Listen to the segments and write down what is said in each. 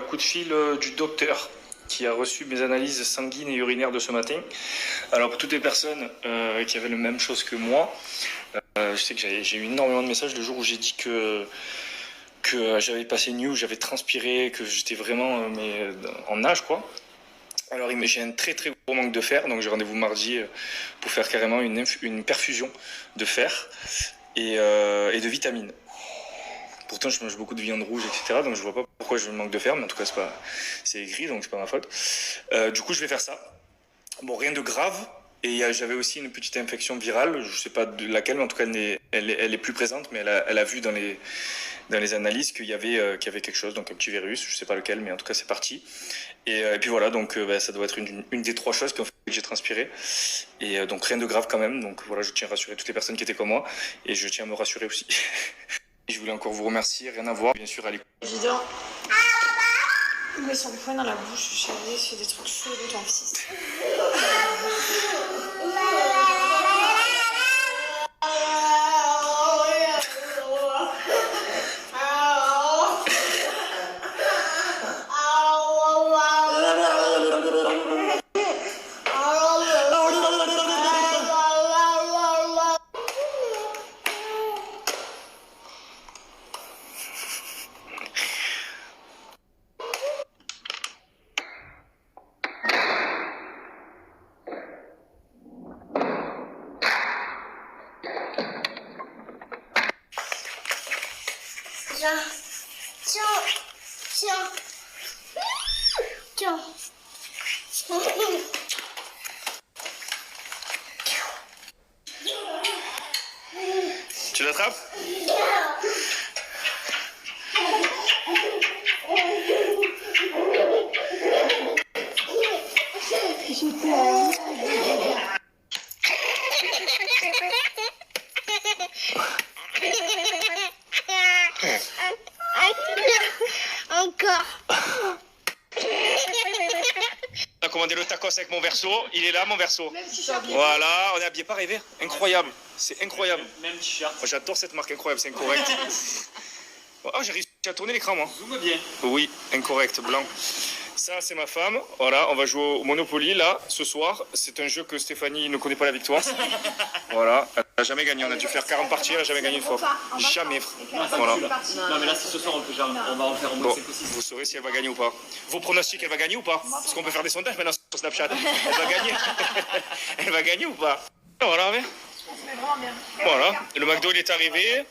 coup de fil du docteur qui a reçu mes analyses sanguines et urinaires de ce matin. Alors pour toutes les personnes qui avaient la même chose que moi, je sais que j'ai eu énormément de messages le jour où j'ai dit que j'avais passé une nuit où j'avais transpiré, que j'étais vraiment en nage quoi. Alors j'ai un très très gros manque de fer, donc j'ai rendez-vous mardi pour faire carrément une perfusion de fer et de vitamines. Pourtant je mange beaucoup de viande rouge, etc. Donc je vois pas pourquoi je manque de fer, mais en tout cas c'est écrit, donc c'est pas ma faute. Du coup je vais faire ça. Bon, rien de grave. Et j'avais aussi une petite infection virale, je sais pas de laquelle, mais en tout cas elle est plus présente, mais elle a vu dans les analyses qu'il y avait quelque chose, donc un petit virus, je sais pas lequel, mais en tout cas c'est parti. Et puis voilà, donc ça doit être une des trois choses qui ont fait que j'ai transpiré. Et donc rien de grave quand même, donc voilà, je tiens à rassurer toutes les personnes qui étaient comme moi, et je tiens à me rassurer aussi. Et je voulais encore vous remercier, rien à voir, bien sûr à l'écoute. Évident. Il met son poing dans la bouche, chérie, il fait des trucs chelous, ton fils. Tiens. Tu l'attrapes ? Encore. On a commandé le tacos avec mon verso, il est là mon verso. Voilà, on est habillé, pas rêvé. Incroyable, c'est incroyable. Même t-shirt. Oh, j'adore cette marque, incroyable, c'est incorrect. Oh, j'ai réussi à tourner l'écran moi. Zoom bien. Oui, incorrect, blanc. Ça, c'est ma femme. Voilà, on va jouer au Monopoly là ce soir. C'est un jeu que Stéphanie ne connaît pas la victoire. Voilà, elle n'a jamais gagné. On a dû faire 40 parties, elle n'a jamais gagné une fois. Jamais. Voilà. Non, mais là, si ce soir on peut faire, on va en faire au moins Bon, 5 ou 6. vous saurez si elle va gagner ou pas. Vos pronostics, elle va gagner ou pas? Parce qu'on peut faire des sondages maintenant sur Snapchat. Elle va gagner. Elle va gagner ou pas? Voilà, mais. Voilà, le McDo il est arrivé.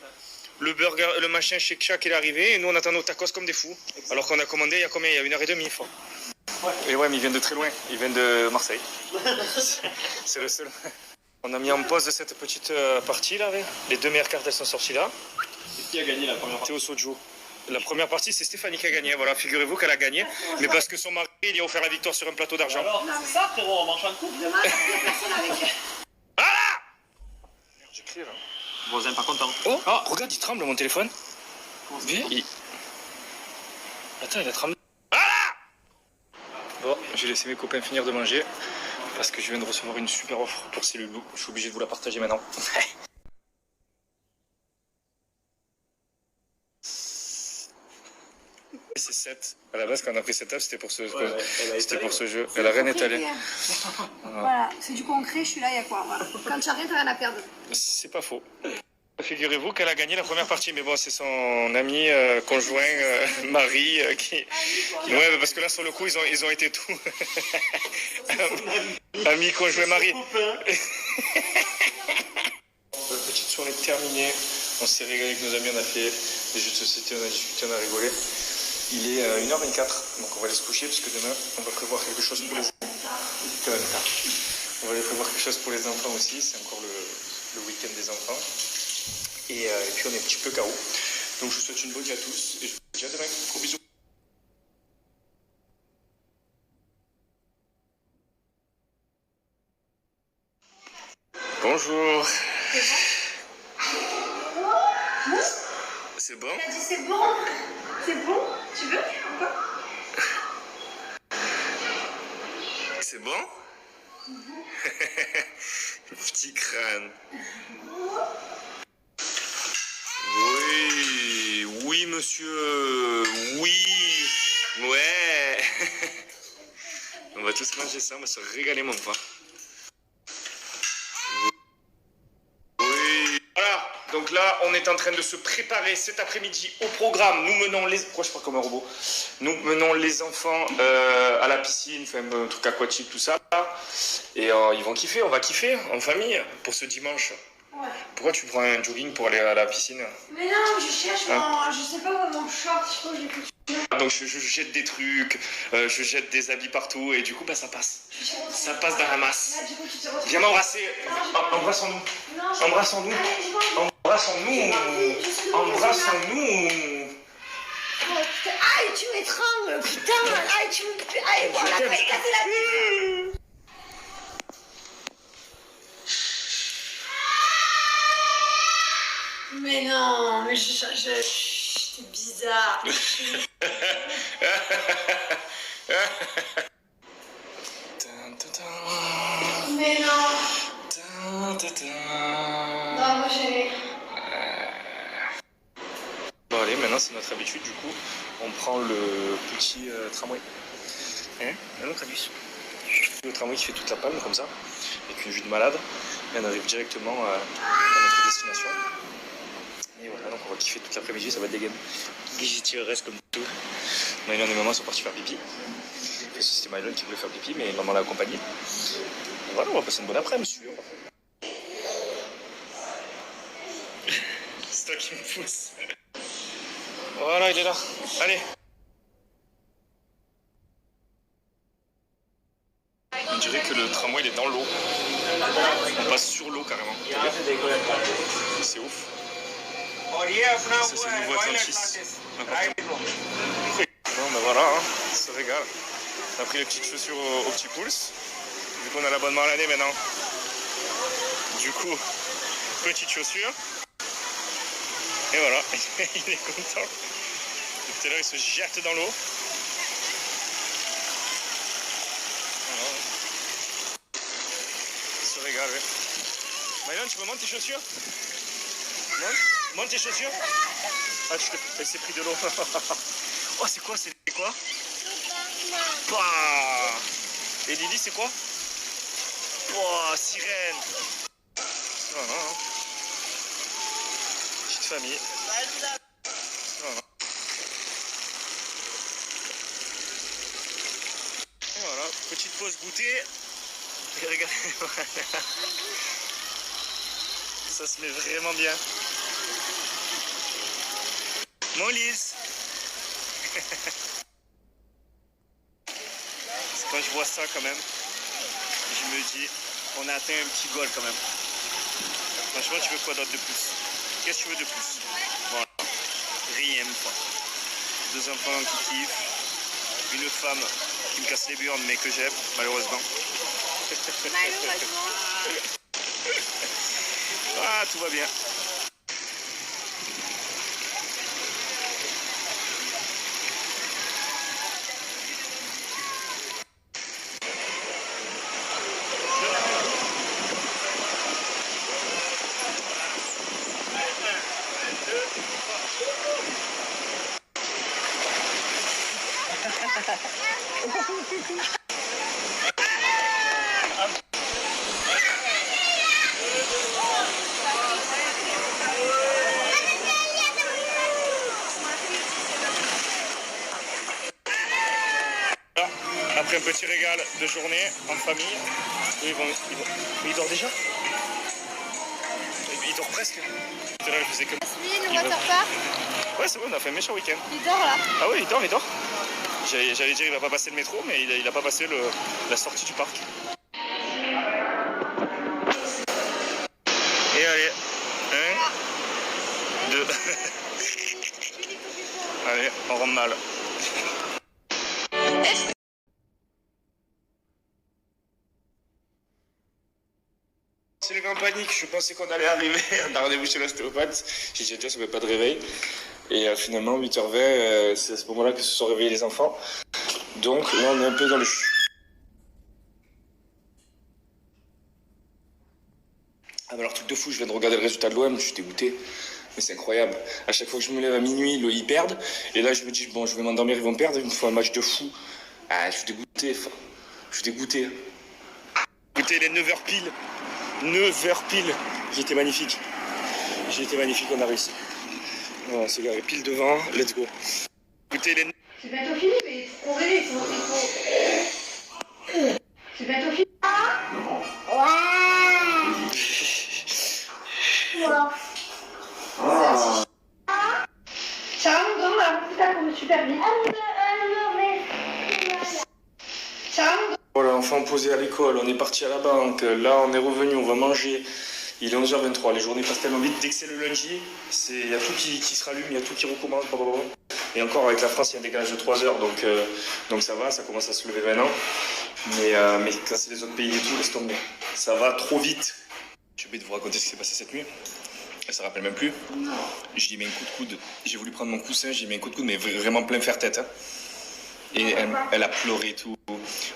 Le burger, le machin Shake Shack il est arrivé et nous on attend nos tacos comme des fous. Alors qu'on a commandé il y a combien? Il y a 1h30 fois. Et ouais, mais ils viennent de très loin, ils viennent de Marseille. C'est le seul. On a mis en pause cette petite partie là, les deux meilleures cartes elles sont sorties là. Et qui a gagné la première partie? Théo Sojo. La première partie c'est Stéphanie qui a gagné, voilà, figurez-vous qu'elle a gagné, mais parce que son mari il lui a offert la victoire sur un plateau d'argent. Alors, c'est ça frérot, on marche en couple. Demain, il n'y a personne avec. Voilà. Merde, j'écris là. Voisin pas content. Oh, regarde, il tremble mon téléphone. Viens, Attends, il a tremblé. Voilà. Bon, j'ai laissé mes copains finir de manger parce que je viens de recevoir une super offre pour Cellule Blue. Je suis obligé de vous la partager maintenant. C'est 7. À la base, quand on a pris cette table, c'était pour ce jeu. Et la reine est allée. Voilà, c'est du concret, je suis là, il y a quoi voilà. Quand tu as rien, t'as rien à perdre. C'est pas faux. Figurez-vous qu'elle a gagné la première partie, mais bon, c'est son ami, conjoint, mari, qui... Ouais, parce que là, sur le coup, ils ont été tout. Ami, conjoint, mari. Petite soirée terminée. On s'est régalé avec nos amis, on a fait des jeux de société, on a discuté, on a rigolé. Il est 1h24, donc on va aller se coucher, parce que demain, on va prévoir quelque chose pour les enfants. On va aller prévoir quelque chose pour les enfants aussi, c'est encore le week-end des enfants. Et puis on est un petit peu KO. Donc je vous souhaite une bonne nuit à tous et je vous dis à demain. Gros bisous. Bonjour. C'est bon? Elle a dit c'est bon. C'est bon. Tu veux encore? C'est bon? Petit crâne. Oui, oui monsieur, oui, ouais. tous manger ça, on va se régaler mon pote. Oui. Voilà, donc là, on est en train de se préparer cet après-midi au programme. Nous menons les... Pourquoi je parle comme un robot? Nous menons les enfants à la piscine, enfin, un truc aquatique, tout ça. Et ils vont kiffer, on va kiffer en famille pour ce dimanche. Ouais. Pourquoi tu prends un jogging pour aller à la piscine? Mais non, je cherche je sais pas où mon short, je crois que je l'ai foutu. Donc je jette des trucs, je jette des habits partout et du coup bah ça passe. Ça passe dans la masse. Là, du coup, tu te retrouves. Viens m'embrasser. Embrassons-nous. Embrassons-nous. Embrassons-nous. Embrassons-nous. Oh, putain. Aïe, tu m'étrangles, putain. Aïe, tu me... Aïe, voilà, t'as cassé la tête. Mais non, mais c'est bizarre. Mais non. Non, moi j'ai... Bon allez, maintenant c'est notre habitude du coup. On prend le petit tramway. Hein? Un autre abus. Le tramway qui fait toute la palme comme ça, avec une vue de malade. Et on arrive directement à notre destination. Et voilà, donc on va kiffer toute l'après-midi, ça va être des games. reste comme tout. Maïlon et maman sont partis faire pipi. C'était Maïlon qui voulait faire pipi, mais maman l'a accompagné. Et voilà, on va passer une bonne après-midi, sûr. C'est toi qui me pousse. Voilà, il est là. Allez. On dirait que le tramway il est dans l'eau. On passe sur l'eau carrément. C'est ouf. Ça c'est le nouveau Atlantis. Bon ben voilà, hein, on se régale. On a pris les petites chaussures au petit pouce. Du coup on a l'abonnement à l'année maintenant. Du coup, petites chaussures. Et voilà, il est content. Tout à l'heure il se jette dans l'eau. Se régale, ouais. Maïlon, tu me montres tes chaussures? Montre tes chaussures. Ah, elle s'est pris de l'eau. Oh, c'est quoi? C'est quoi? Bah. Et Lily, c'est quoi? Oh, sirène. Voilà. Petite famille. Voilà. Voilà, petite pause goûter. Et regardez, ça se met vraiment bien. Mon Lise. Quand je vois ça quand même, je me dis, on a atteint un petit goal quand même. Franchement, tu veux quoi d'autre de plus? Qu'est-ce que tu veux de plus? Voilà. Rien, quoi. 2 enfants qui kiffent. Une femme qui me casse les burnes mais que j'aime, malheureusement. Malheureusement. Ah, tout va bien. Après un petit régal de journée en famille, il dort déjà? Il dort presque. Tout à l'heure, je faisais comme... Le waterpark, Ouais, c'est bon, on a fait un méchant week-end. il dort là. Ah oui, il dort. J'allais dire il va pas passer le métro, mais il a pas passé la sortie du parc. Et allez, 1, 2. Allez, on rentre mal. C'est les grands paniques, je pensais qu'on allait arriver. On a rendez-vous chez l'ostéopathe. J'ai dit déjà ça fait pas de réveil. Et finalement 8h20, c'est à ce moment-là que se sont réveillés les enfants. Donc là on est un peu dans le jus. Ah bah alors truc de fou, je viens de regarder le résultat de l'OM, je suis dégoûté. Mais c'est incroyable. À chaque fois que je me lève à minuit, ils perdent. Et là je me dis bon je vais m'endormir, ils vont perdre. Il me faut un match de fou. Ah je suis dégoûté. Enfin, je Je t'ai goûté. Goûté les 9h pile. 9h pile. J'étais magnifique. On a réussi. Voilà, c'est garé pile devant. Let's go. Goûté les... C'est bientôt fini, mais il faut rêver, il faut... C'est bientôt fini. Ça va mon grand, là, putain, qu'on me super vite. Ça va mon grand. Voilà, enfant posé à l'école, on est parti à la banque, là on est revenu, on va manger. Il est 11h23, les journées passent tellement vite. Dès que c'est le lundi, il y a tout qui se rallume, il y a tout qui recommence. Et encore avec la France, il y a un décalage de 3 heures, donc ça va, ça commence à se lever maintenant. Mais quand c'est les autres pays et tout, laisse tomber. Ça va trop vite. J'ai oublié de vous raconter ce qui s'est passé cette nuit. Elle se rappelle même plus. Non. J'ai mis un coup de coude. J'ai voulu prendre mon coussin, j'ai mis un coup de coude, mais vraiment plein fer-tête. Hein. Et elle a pleuré et tout.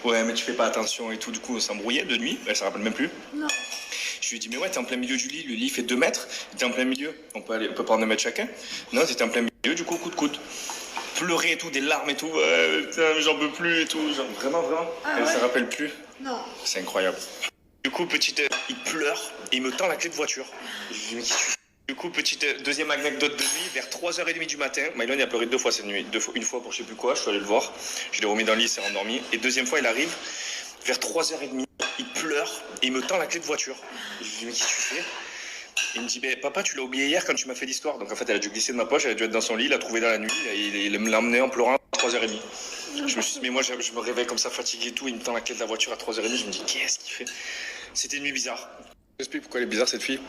Ouais, mais tu fais pas attention et tout. Du coup, on s'embrouillait de nuit. Elle se rappelle même plus. Non. Je lui ai dit, mais ouais, t'es en plein milieu du lit. Le lit fait 2 mètres. T'es en plein milieu. On peut prendre 1 mètre chacun. Non, t'étais en plein milieu. Du coup, coup de coude. Pleurer et tout, des larmes et tout. Ouais, putain, j'en peux plus et tout. Genre, vraiment. Ah, elle ouais. se rappelle plus. Non. C'est incroyable. Du coup, il pleure et il me tend la clé de voiture. Je lui dis, mais qu'est-ce que tu fais ? Du coup, deuxième anecdote de nuit, vers 3h30 du matin, Mylon il a pleuré 2 fois cette nuit. Une fois pour je sais plus quoi, je suis allé le voir. Je l'ai remis dans le lit, il s'est rendormi. Et deuxième fois, il arrive, vers 3h30, il pleure et il me tend la clé de voiture. Je lui dis, mais qu'est-ce que tu fais ? Il me dit, papa, tu l'as oublié hier quand tu m'as fait l'histoire. Donc en fait, elle a dû glisser de ma poche, elle a dû être dans son lit, il l'a trouvé dans la nuit, et il l'a emmené en pleurant à 3h30. Je me suis dit, mais moi, je me réveille comme ça, fatigué et tout, il me tend la clé de la voiture à 3h30, je me dis, qu'est-ce qu'il fait ? C'était une nuit bizarre. J'explique pourquoi elle est bizarre, cette fille.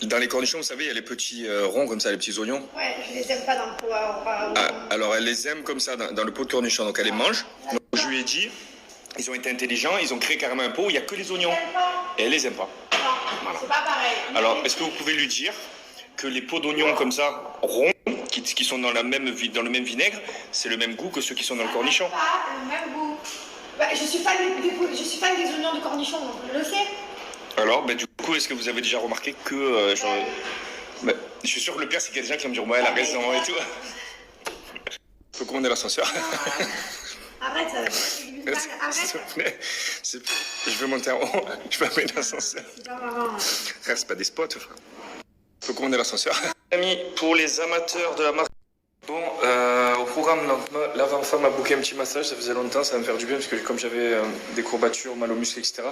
Dans les cornichons, vous savez, il y a les petits ronds comme ça, les petits oignons. Ouais, je les aime pas dans le pot. Alors, elle les aime comme ça, dans le pot de cornichons. Donc, elle les mange. Donc, je lui ai dit, ils ont été intelligents, ils ont créé carrément un pot où il n'y a que les oignons. Et elle les aime pas. Non, voilà. C'est pas pareil. Alors, est-ce que vous pouvez lui dire que les pots d'oignons comme ça, ronds, qui sont dans le même vinaigre, c'est le même goût que ceux qui sont dans le cornichon ? Pas le même goût. Bah, je suis fan des oignons de cornichons, donc je le sais. Alors, du coup, est-ce que vous avez déjà remarqué que... je suis sûr que le pire, c'est qu'il y a des gens qui vont me dire, ouais, elle a raison et tout. Faut commander l'ascenseur. Arrête, arrête. S'il te plaît. Je veux monter en haut. Je peux appeler l'ascenseur. C'est pas marrant. Frère, c'est pas des spots. Faut commander l'ascenseur. Amis, pour les amateurs de la marque. Bon, au programme, l'avant-femme a booké un petit massage, ça faisait longtemps, ça va me faire du bien, parce que comme j'avais des courbatures, mal aux muscles, etc.,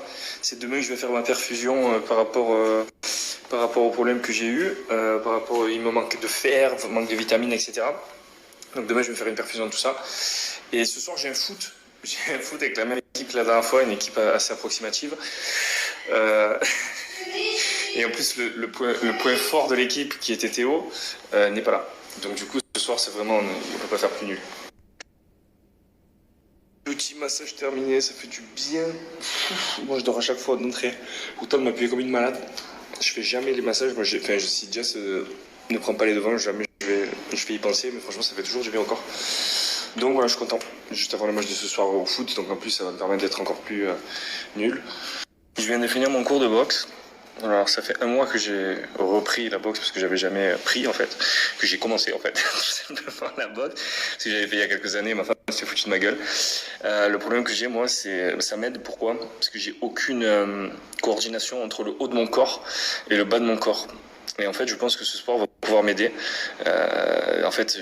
c'est demain que je vais faire ma perfusion par rapport au problème que j'ai eu, il me manque de fer, manque de vitamines, etc. Donc demain, je vais faire une perfusion de tout ça. Et ce soir, j'ai un foot. J'ai un foot avec la même équipe que la dernière fois, une équipe assez approximative. Et en plus, le point fort de l'équipe, qui était Théo, n'est pas là. Donc du coup, ce soir, c'est vraiment, on ne peut pas faire plus nul. Petit massage terminé, ça fait du bien. Moi, je dors à chaque fois d'entrée. Autant de m'appuyer comme une malade. Je fais jamais les massages. Moi, si Jess ne prend pas les devants, jamais je vais y penser. Mais franchement, ça fait toujours du bien encore. Donc voilà, je suis content. Juste avant le match de ce soir au foot, donc en plus, ça va me permettre d'être encore plus nul. Je viens de finir mon cours de boxe. Alors ça fait 1 mois que j'ai repris la boxe parce que j'avais jamais pris en fait, que j'ai commencé en fait tout simplement la boxe parce que j'avais fait il y a quelques années, ma femme s'est foutue de ma gueule. Le problème que j'ai moi, c'est ça m'aide. Pourquoi ? Parce que j'ai aucune coordination entre le haut de mon corps et le bas de mon corps. Et en fait, je pense que ce sport va pouvoir m'aider. En fait,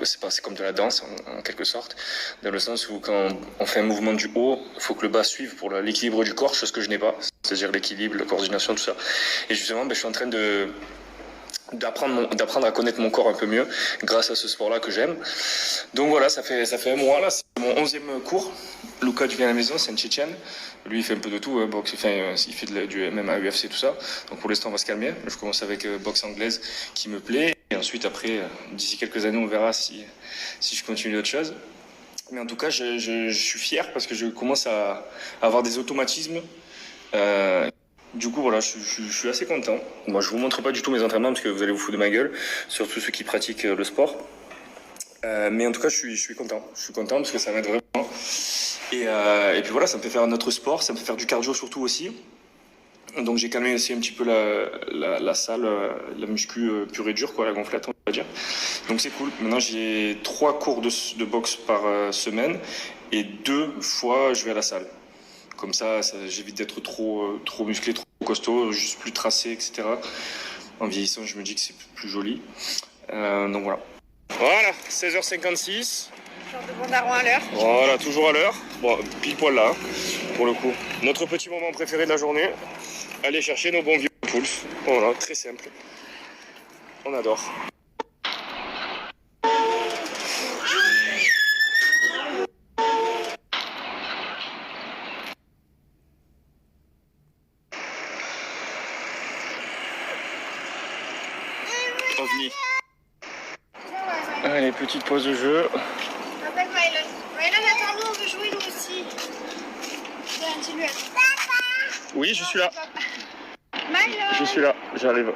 c'est comme de la danse, en quelque sorte, dans le sens où quand on fait un mouvement du haut, il faut que le bas suive pour l'équilibre du corps, chose que je n'ai pas, c'est-à-dire l'équilibre, la coordination, tout ça. Et justement, je suis en train d'apprendre à connaître mon corps un peu mieux grâce à ce sport-là que j'aime. Donc voilà, ça fait 1 mois, là, c'est mon 11e cours. Luca qui vient à la maison, c'est un Tchétchène. Lui, il fait un peu de tout, boxe, il fait du MMA, UFC, tout ça. Donc pour l'instant, on va se calmer. Je commence avec boxe anglaise qui me plaît. Et ensuite, après, d'ici quelques années, on verra si je continue d'autres choses. Mais en tout cas, je suis fier parce que je commence à avoir des automatismes. Du coup, voilà, je suis assez content. Moi, je vous montre pas du tout mes entraînements parce que vous allez vous foutre de ma gueule, surtout ceux qui pratiquent le sport. Mais en tout cas, je suis content. Je suis content parce que ça m'aide vraiment. Et puis voilà, ça me fait faire un autre sport, ça me fait faire du cardio surtout aussi. Donc j'ai calmé aussi un petit peu la salle, la muscu pure et dure, quoi, la gonflette, on va dire. Donc c'est cool. Maintenant, j'ai 3 cours de boxe par semaine et 2 fois, je vais à la salle. Comme ça, j'évite d'être trop musclé, trop costaud, juste plus tracé, etc. En vieillissant, je me dis que c'est plus joli. Donc voilà. Voilà, 16h56. Genre de Bondaron à l'heure. Voilà, toujours à l'heure. Bon, pile poil là, hein, pour le coup. Notre petit moment préféré de la journée, aller chercher nos bons vieux poulfs. Voilà, très simple. On adore. OVNI. Allez, petite pause de jeu. Appelle Mylon. Mylon, attends-nous, on veut jouer nous aussi. Viens, dis-lui. Oui, je suis là. Mylon. Je suis là, j'arrive.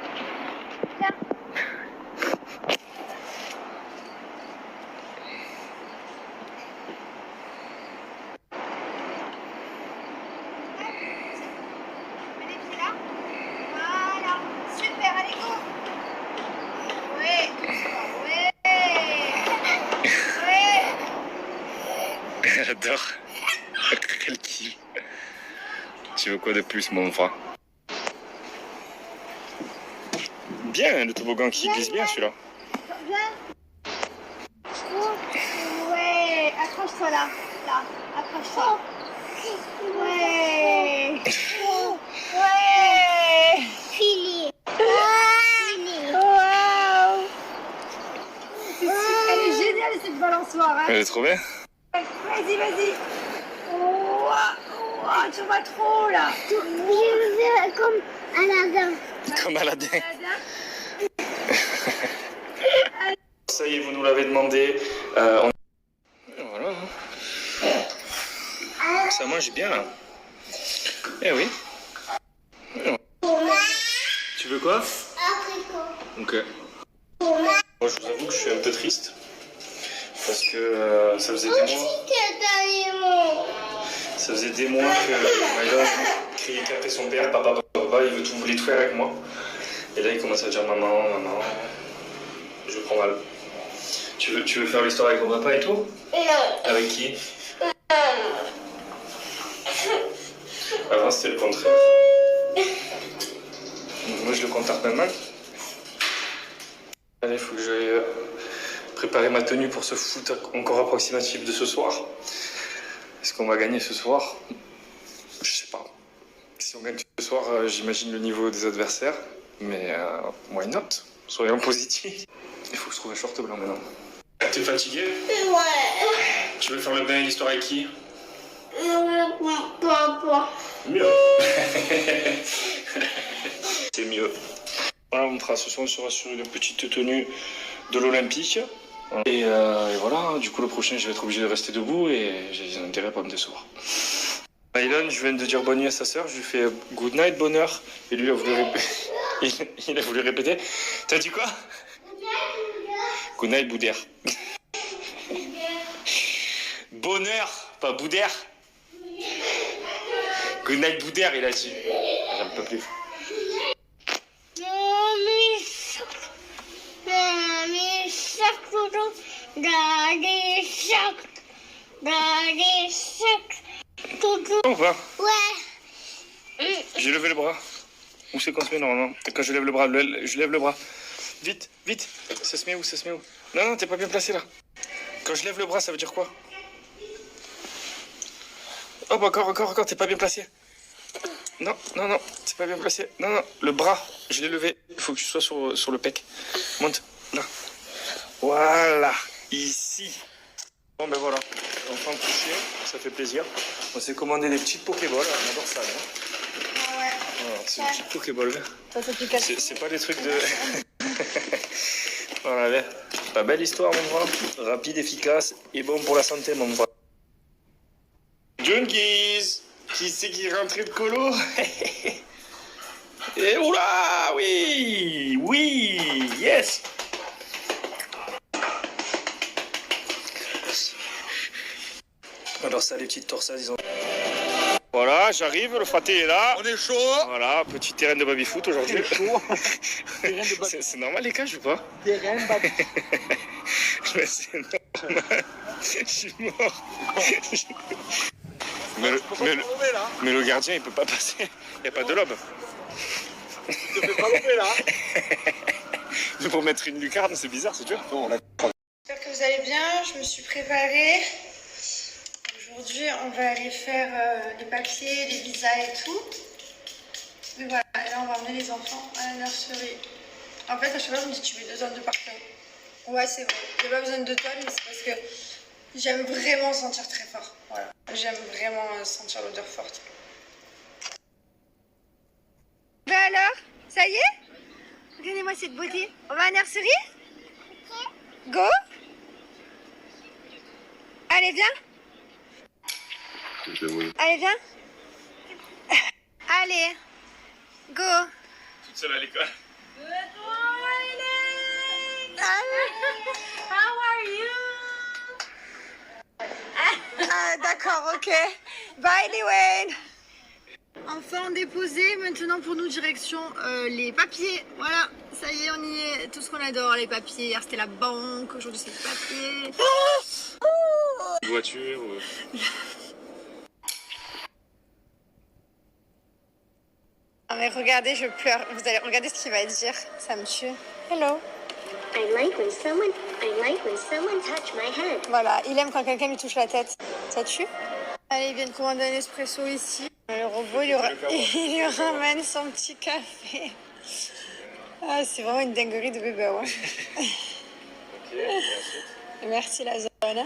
Mets les pieds là. Voilà. Super, allez, go. Ouais. Ouais. Ouais. J'adore. Quel kiff. Tu veux quoi de plus, mon frère? Bien, le toboggan qui glisse bien, celui-là. Viens. Ouais. Accroche-toi là. Là. Accroche-toi. Ouais. Ouais. Fini. Waouh. Elle est géniale cette balançoire. Hein. Elle est trop bien. Vas-y, vas-y. Waouh, tu vas trop là. Je veux faire comme Aladdin. Comme Aladdin. Ça y est, vous nous l'avez demandé. Voilà. Ça mange bien là. Eh oui. Tu veux quoi? Ok. Moi, je vous avoue que je suis un peu triste. Parce que ça faisait des mois. Ça faisait des mois que Mylon criait qu'après son père, papa, il voulait tout faire avec moi. Et là, il commence à dire maman, maman. Je prends mal. Tu veux faire l'histoire avec ton papa et tout? Non. Avec qui? Avant, c'était le contraire. Moi, je le compte pas mal. Allez, il faut que j'aille préparer ma tenue pour ce foot encore approximatif de ce soir. Est-ce qu'on va gagner ce soir? Je sais pas. Si on gagne ce soir, j'imagine le niveau des adversaires. Mais why not? Soyons positifs. Il faut que je trouve un short blanc maintenant. T'es fatigué? Ouais. Tu veux faire le bain et l'histoire avec qui? Papa. Mieux. C'est mieux. Voilà, on fera ce soir, on sera sur une petite tenue de l'Olympique. Et voilà, du coup le prochain je vais être obligé de rester debout et j'ai intérêt à pas me décevoir. Mylon, je viens de dire bonne nuit à sa sœur, je lui fais good night, bonheur. Et lui il a voulu répéter. Il a voulu répéter. T'as dit quoi? Good night, Boudère. Bonheur, pas Boudère. Good night, Boudère, il a dit. J'en peux plus. On va. Ouais. J'ai levé le bras. Où c'est qu'on se met normalement? Quand je lève le bras, je lève le bras. Vite, vite. Ça se met où? Ça se met où? Non, non, t'es pas bien placé là. Quand je lève le bras, ça veut dire quoi? Hop, encore, t'es pas bien placé. Non, non, non, t'es pas bien placé. Non, non, le bras, je l'ai levé. Il faut que tu sois sur le pec. Monte, là. Voilà, ici. Bon, ben voilà, enfin couché, ça fait plaisir. On s'est commandé des petites Pokéballs, on adore ça. Hein. Ouais. Voilà, c'est une petite Pokéball. Ça, c'est plus calme. C'est pas des trucs de... Voilà, pas belle histoire, mon bras. Rapide, efficace et bon pour la santé, mon bras. Junkies, qui c'est qui est rentré de colo? Et oula, oui, oui, yes. Alors ça, les petites torsades, ils ont... Voilà, j'arrive, le fraté est là. On est chaud. Voilà, petit terrain de baby-foot aujourd'hui. chaud. C'est normal les cages ou pas? Terrain, baby. Mais c'est normal. Je suis mort. Mais le gardien, il peut pas passer. Il n'y a pas de lobe. Tu te fais pas lober là. Mais pour mettre une lucarne, c'est bizarre, c'est dur. J'espère que vous allez bien, je me suis préparée. Aujourd'hui, on va aller faire les papiers, les visas et tout. Et voilà, et là, on va emmener les enfants à la nurserie. En fait, à chaque fois, je me dis, tu mets 2 tonnes de parfum. Ouais, c'est vrai. J'ai pas besoin de 2 tonnes, mais c'est parce que j'aime vraiment sentir très fort. Voilà. J'aime vraiment sentir l'odeur forte. Ben alors, ça y est? Regardez-moi cette beauté. On va à la nurserie? Go? Allez, viens. Allez, viens. Allez, go. Toute seule à l'école. Good morning. How are you? Ah, d'accord, ok. Bye, Liwen. Enfin déposé, maintenant pour nous direction les papiers. Voilà, ça y est, on y est. Tout ce qu'on adore, les papiers. Hier c'était la banque, aujourd'hui c'est les papiers. Voiture. Ah mais regardez, je pleure. Vous allez regarder ce qu'il va dire, ça me tue. Hello. I like when someone touch my head. Voilà, il aime quand quelqu'un lui touche la tête. Ça tue. Allez, il vient de commander un espresso ici. Le robot, il lui ramène son petit café. Ah, c'est vraiment une dinguerie de bébé, ouais. Merci la zone. Hein.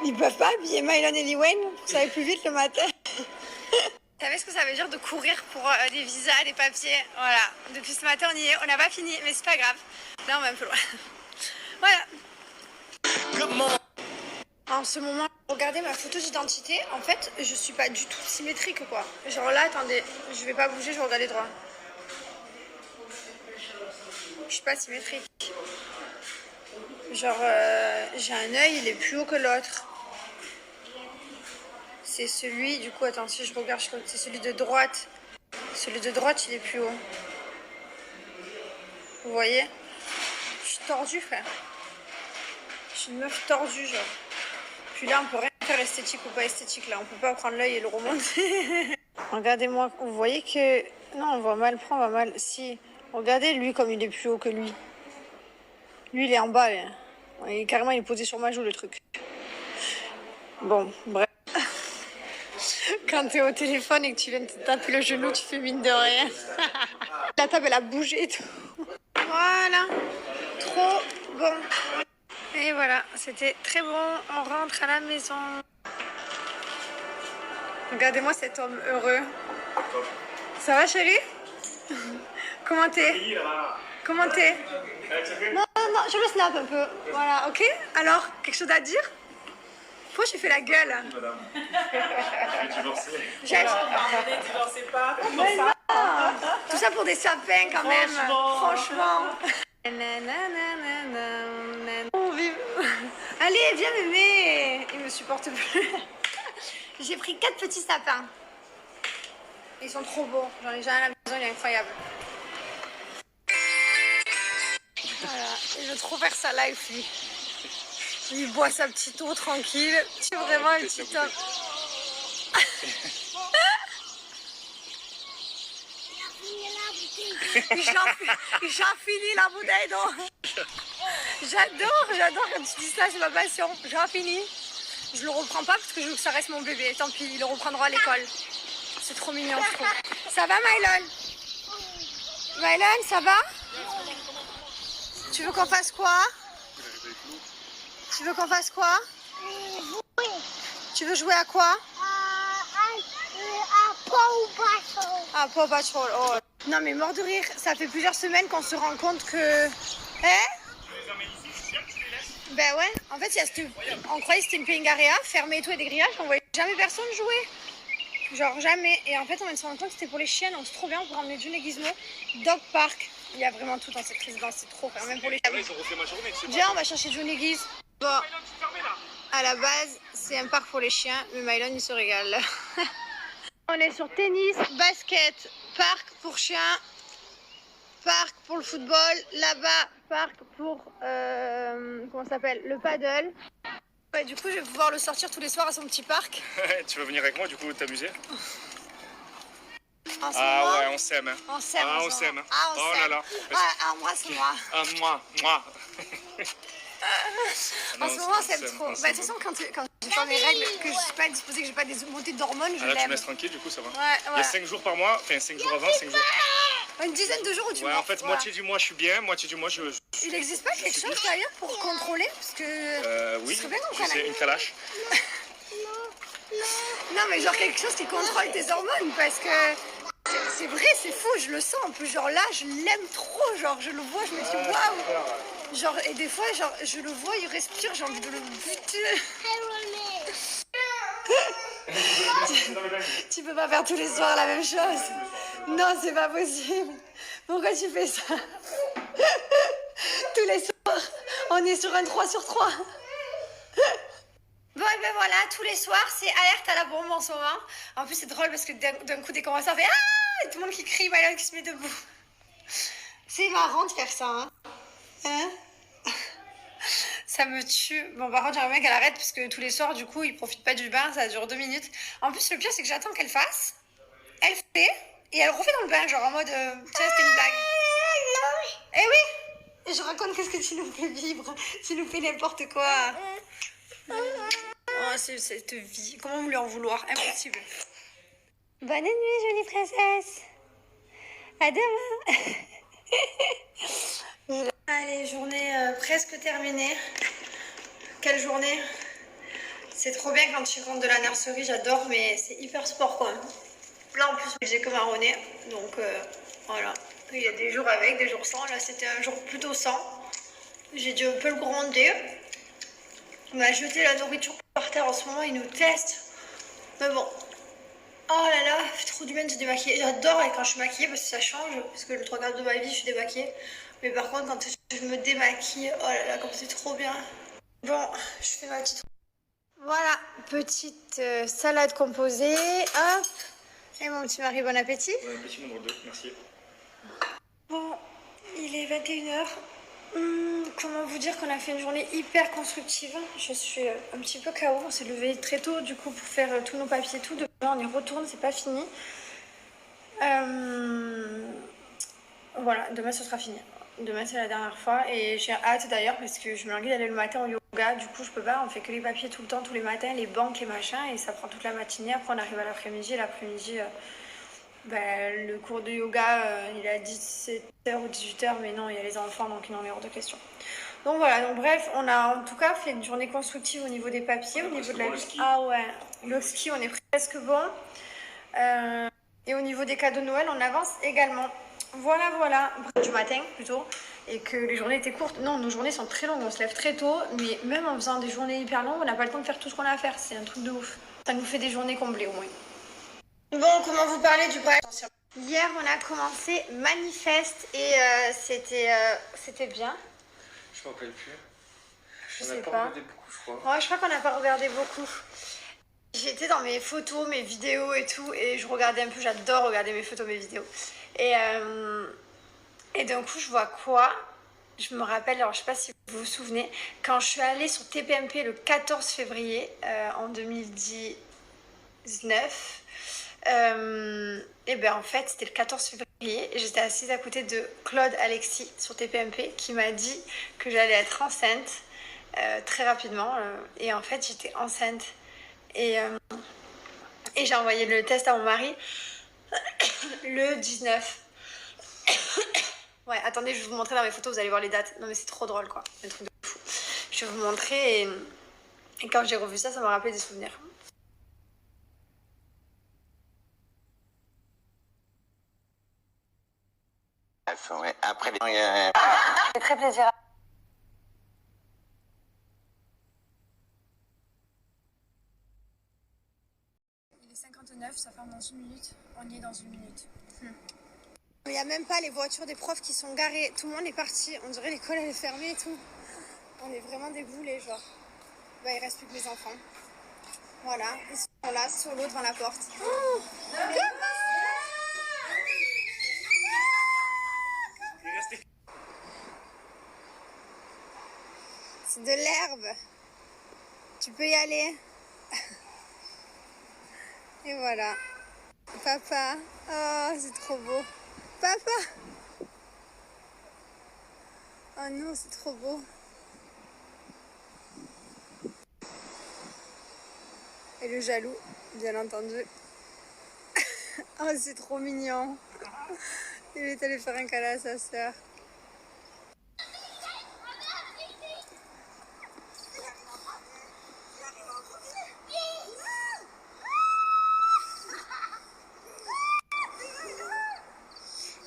Ils peuvent pas habiller Mylon et Liwen pour que ça aille plus vite le matin. Vous savez ce que ça veut dire de courir pour des visas, des papiers? Voilà, depuis ce matin on y est, on n'a pas fini, mais c'est pas grave. Là on va un peu loin. Voilà. En ce moment, regardez ma photo d'identité. En fait, je suis pas du tout symétrique quoi. Genre là, attendez, je vais pas bouger, je vais regarder droit. Je suis pas symétrique. Genre, j'ai un œil, il est plus haut que l'autre. C'est celui, du coup, attends, si je regarde, c'est celui de droite. Celui de droite, il est plus haut. Vous voyez? Je suis tordue, frère. Je suis une meuf tordue, genre. Puis là, on peut rien faire esthétique ou pas esthétique, là. On peut pas prendre l'œil et le remonter. Regardez-moi, vous voyez que... Non, on voit mal, on voit mal. Si, regardez lui comme il est plus haut que lui. Lui, il est en bas, là. Et carrément, il est posé sur ma joue, le truc. Bon, bref. Quand t'es au téléphone et que tu viens de te taper le genou, tu fais mine de rien. La table, elle a bougé et tout. Voilà. Trop bon. Et voilà, c'était très bon. On rentre à la maison. Regardez-moi cet homme heureux. Ça va, chérie? Comment t'es? Comment t'es? Non, je le snap un peu. Voilà, ok? Alors, quelque chose à dire? Pourquoi j'ai fait la gueule? J'ai tout ça pour des sapins quand même. Franchement. Allez, viens m'aimer. Il me supporte plus. J'ai pris 4 petits sapins. Ils sont trop beaux. J'en ai déjà un à la maison, il est incroyable. Voilà, il veut trop faire sa life, lui. Il boit sa petite eau tranquille. C'est vraiment un petit homme. J'ai fini la bouteille d'eau. J'adore quand tu dis ça, c'est ma passion. J'ai fini. Je le reprends pas parce que je veux que ça reste mon bébé. Tant pis, il le reprendra à l'école. C'est trop mignon, je trouve. Ça va, Mylon? Mylon, ça va? Tu veux qu'on fasse quoi? Tu veux qu'on fasse quoi? Tu veux jouer à quoi? À Paw Patrol. Oh. Non mais mort de rire, ça fait plusieurs semaines qu'on se rend compte que... Hein? Ben ouais, en fait, on croyait que c'était une Pingaria, fermée et tout, et des grillages, on voyait jamais personne jouer. Genre jamais. Et en fait, on vient de se rendre compte que c'était pour les chiens, donc c'est trop bien, on peut ramener du Gizmo. Dog Park, il y a vraiment tout dans cette résidence, c'est trop bien, même pour les chiens. Viens, on va chercher Johnny Giz. Bon, à la base, c'est un parc pour les chiens, mais Mylon, il se régale. On est sur tennis, basket, parc pour chiens. parc pour le football. Là-bas, parc pour, comment ça s'appelle, le paddle. Ouais, du coup, je vais pouvoir le sortir tous les soirs à son petit parc. Tu vas venir avec moi, du coup, t'amuser? En ce Ah moment, ouais, on s'aime. Hein. on s'aime. Ah, en on ce s'aime. moment. Ah, on Oh s'aime. là là. Ah, embrasse-moi. Ah, moi. En ce moment, on s'aime trop. Bah, de toute façon, quand j'ai pas mes règles, que je suis pas disposée, que j'ai pas des montées d'hormones, je Ah là, tu me l'aime. laisses tranquille, du coup, ça va. Ouais, Il y a ouais. 5 jours par mois, enfin 5 jours avant, 5 jours. Une dizaine de jours où tu Ouais, mords, en fait, voilà. moitié du mois, je suis bien, moitié du mois, Il n'existe pas quelque chose d'ailleurs pour contrôler? Parce que. Oui, Ce serait bien qu'on je sais, prenne. une calache. Non, mais genre quelque chose qui contrôle tes hormones parce que. C'est vrai, c'est fou, je le sens. En plus, genre là, je l'aime trop. Genre, je le vois, je me dis waouh. Genre, et des fois, genre, je le vois, il respire, j'ai envie de le buter. Tu peux pas faire tous les soirs la même chose. Non, c'est pas possible. Pourquoi tu fais ça? Tous les soirs, on est sur un 3 sur 3. Bon, et ben voilà, tous les soirs, c'est alerte à la bombe en ce moment. En plus, c'est drôle parce que d'un coup, dès qu'on voit ça, on fait ah! Et tout le monde qui crie, Mylan qui se met debout. C'est marrant de faire ça, hein? Hein? Ça me tue. Bon, par contre, j'aimerais bien qu'elle arrête parce que tous les soirs, du coup, il profite pas du bain, ça dure 2 minutes. En plus, le pire, c'est que j'attends qu'elle fasse. Elle fait et elle refait dans le bain, genre en mode, tu sais, c'était une blague. Eh oui! Et je raconte qu'est-ce que tu nous fais vivre. Tu nous fais n'importe quoi. Oh, c'est cette vie. Comment lui en vouloir? Impossible. Bonne nuit, jolie princesse. À demain. Allez, journée presque terminée. Quelle journée? C'est trop bien quand tu rentres de la nurserie, j'adore, mais c'est hyper sport quoi. Là en plus, j'ai que marronné, donc voilà. Il y a des jours avec, des jours sans. Là, c'était un jour plutôt sans. J'ai dû un peu le gronder. On m'a jeté la nourriture par terre en ce moment, ils nous testent. Mais bon. Oh là là, fait trop du bien de se démaquiller. J'adore quand je suis maquillée parce que ça change. Parce que le 3/4 de ma vie, je suis démaquillée. Mais par contre, quand je me démaquille, oh là là, comme c'est trop bien. Bon, je fais ma petite... Voilà, petite salade composée. Hop. Et mon petit mari, bon appétit. Bon appétit, mon deux, merci. Bon, il est 21h. Comment vous dire qu'on a fait une journée hyper constructive. Je suis un petit peu KO. On s'est levé très tôt du coup pour faire tous nos papiers et tout. Demain on y retourne, c'est pas fini. Voilà, demain ce sera fini. Demain c'est la dernière fois et j'ai hâte d'ailleurs parce que je me languis d'aller le matin au yoga. Du coup je peux pas, on fait que les papiers tout le temps, tous les matins, les banques, les machins et ça prend toute la matinée. Après on arrive à l'après-midi et l'après-midi... le cours de yoga, il est à 17h ou 18h, mais non, il y a les enfants, donc il n'en est hors de question. Donc voilà, donc bref, on a en tout cas fait une journée constructive au niveau des papiers, au niveau de la vie. Ah ouais, le ski, on est presque bon. Et au niveau des cadeaux de Noël, on avance également. Voilà, du matin plutôt. Et que les journées étaient courtes. Non, nos journées sont très longues, on se lève très tôt, mais même en faisant des journées hyper longues, on n'a pas le temps de faire tout ce qu'on a à faire. C'est un truc de ouf. Ça nous fait des journées comblées au moins. Bon, comment vous parler du bref? Hier, on a commencé Manifeste et c'était bien. Je m'en rappelle plus. Je On sais n'a pas pas. regardé beaucoup, je crois. Ouais, je crois qu'on n'a pas regardé beaucoup. J'étais dans mes photos, mes vidéos et tout, et je regardais un peu, j'adore regarder mes photos, mes vidéos. Et d'un coup, je vois quoi? Je me rappelle, alors je sais pas si vous vous souvenez, quand je suis allée sur TPMP le 14 février en 2019, et ben en fait c'était le 14 février et j'étais assise à côté de Claude Alexis sur TPMP qui m'a dit que j'allais être enceinte très rapidement et en fait j'étais enceinte et j'ai envoyé le test à mon mari le 19. Ouais, attendez, je vais vous montrer dans mes photos, vous allez voir les dates. Non mais c'est trop drôle quoi, un truc de fou. Je vais vous montrer et quand j'ai revu ça, ça m'a rappelé des souvenirs. Ouais, après, C'est très plaisir. Il est 59, ça ferme dans 1 minute. On y est dans 1 minute. Il n'y a même pas les voitures des profs qui sont garées. Tout le monde est parti. On dirait l'école elle est fermée et tout. On est vraiment déboulés, genre. Bah, il reste plus que les enfants. Voilà, ils sont là, sur l'eau devant la porte. Oh, C'est de l'herbe. Tu peux y aller. Et voilà. Papa. Oh, c'est trop beau. Papa. Oh non, c'est trop beau. Et le jaloux, bien entendu. Oh, c'est trop mignon. Il est allé faire un câlin à sa sœur.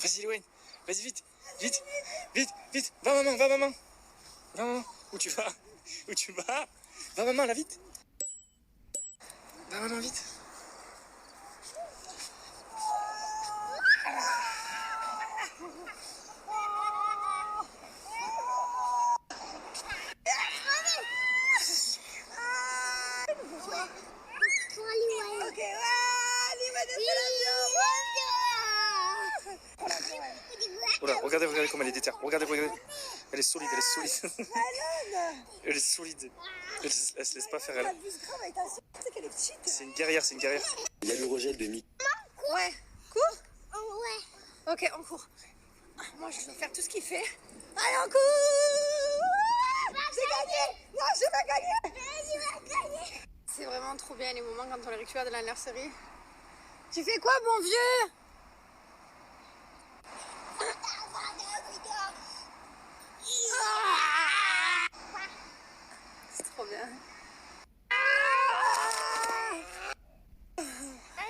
Vas-y, Louen. Vas-y, vite. Vite. Vite. Vite. Va, maman. Va, maman. Va, maman. Où tu vas? Où tu vas? Va, maman, là, vite. Va, maman, vite. Voilà, regardez, regardez comme elle est déterre. Regardez, regardez. Elle est solide, elle est solide. Elle est solide. Elle se laisse pas faire, elle. C'est une guerrière, c'est une guerrière. Il y a le rejet de mi. Ouais, cours. Ok, on court. Moi, je vais faire tout ce qu'il fait. Allez, on court. J'ai gagné. Non, je vais gagner. C'est vraiment trop bien les moments quand on les récupère de la nurserie. Tu fais quoi, bon vieux? C'est trop bien.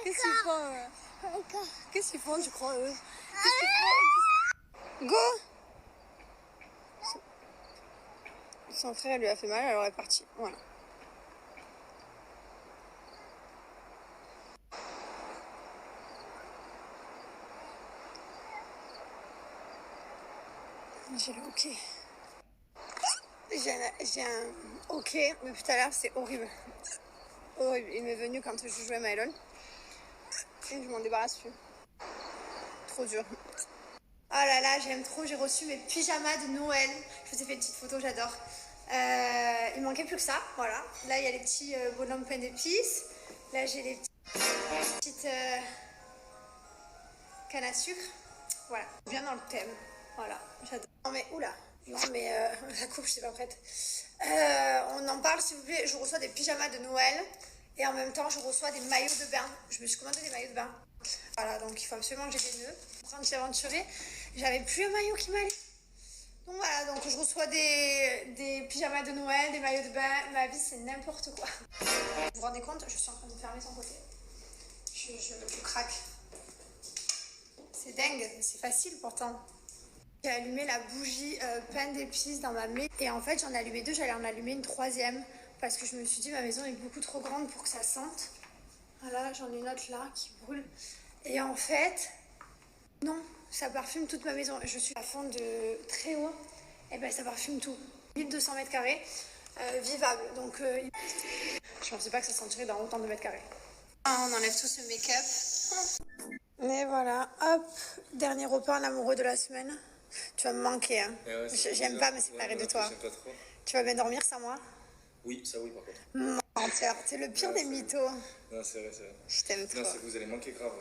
Qu'est-ce qu'ils font? Qu'est-ce qu'ils font, tu crois, eux? Qu'est-ce qu'ils font? Go! Son frère lui a fait mal, alors elle est partie. Voilà. J'ai le OK. J'ai un OK, mais tout à l'heure, c'est horrible. Horrible. Il m'est venu quand je jouais à Mylon. Et je m'en débarrasse plus. Trop dur. Oh là là, j'aime trop. J'ai reçu mes pyjamas de Noël. Je vous ai fait une petite photo, j'adore. Il manquait plus que ça, voilà. Là, il y a les petits bonhommes pain d'épices. Là, j'ai les petites cannes à sucre. Voilà, bien dans le thème. Voilà, j'adore. Non mais, oula. Non mais, la coupe, je suis pas prête. On en parle, s'il vous plaît. Je reçois des pyjamas de Noël. Et en même temps, je reçois des maillots de bain. Je me suis commandé des maillots de bain. Voilà, donc il faut absolument que j'ai des nœuds. Pour me aventurer, j'avais plus un maillot qui m'allait. Donc voilà, donc je reçois des pyjamas de Noël, des maillots de bain. Ma vie, c'est n'importe quoi. Vous vous rendez compte, je suis en train de fermer son côté. Je craque. C'est dingue, c'est facile pourtant. J'ai allumé la bougie pain d'épices dans ma maison. Et en fait, j'en ai allumé deux, j'allais en allumer une troisième. Parce que je me suis dit, ma maison est beaucoup trop grande pour que ça sente. Voilà, j'en ai une autre là qui brûle. Et en fait, non, ça parfume toute ma maison. Je suis à fond de très haut. Et ben ça parfume tout. 1200 mètres carrés, vivable. Donc, je pensais pas que ça sentirait dans autant de mètres carrés. On enlève tout ce make-up. Et voilà, hop, dernier repas en amoureux de la semaine. Tu vas me manquer, hein. Ouais, j'aime pas me séparer de toi. Tu vas bien dormir sans moi? Oui, ça oui, par contre. Menteur, t'es le pire des mythos. Non, c'est vrai, c'est vrai. Je t'aime trop. Non, c'est que vous allez manquer grave.